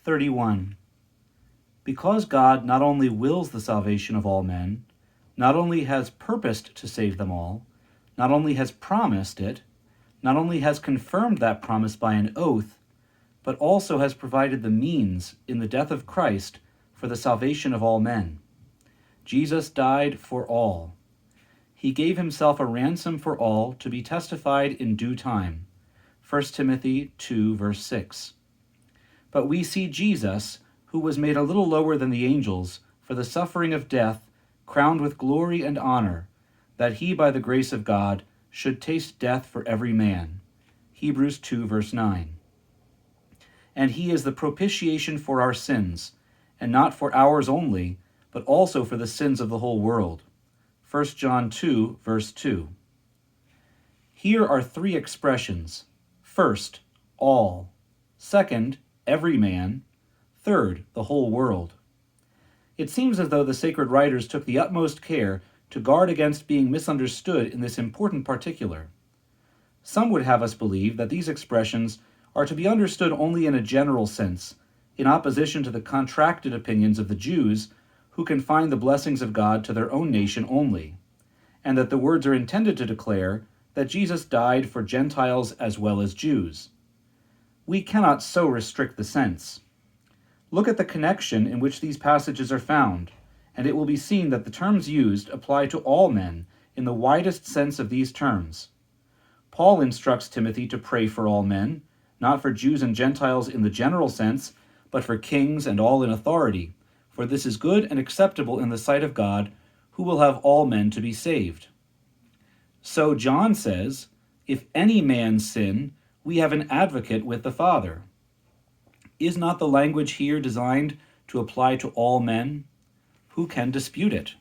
31. Because God not only wills the salvation of all men, not only has purposed to save them all, not only has promised it, not only has confirmed that promise by an oath, but also has provided the means in the death of Christ for the salvation of all men. Jesus died for all. He gave himself a ransom for all to be testified in due time. 1 Timothy 2, verse 6. But we see Jesus, who was made a little lower than the angels, for the suffering of death, crowned with glory and honor, that he, by the grace of God, should taste death for every man. Hebrews 2, verse 9. And he is the propitiation for our sins, and not for ours only, but also for the sins of the whole world. 1 John 2, verse 2. Here are three expressions. First, all. Second, every man. Third, the whole world. It seems as though the sacred writers took the utmost care to guard against being misunderstood in this important particular. Some would have us believe that these expressions are to be understood only in a general sense, in opposition to the contracted opinions of the Jews, who confine the blessings of God to their own nation only, and that the words are intended to declare that Jesus died for Gentiles as well as Jews. We cannot so restrict the sense. Look at the connection in which these passages are found, and it will be seen that the terms used apply to all men in the widest sense of these terms. Paul instructs Timothy to pray for all men, not for Jews and Gentiles in the general sense, but for kings and all in authority, for this is good and acceptable in the sight of God, who will have all men to be saved. So John says, if any man sin, we have an advocate with the Father. Is not the language here designed to apply to all men? Who can dispute it?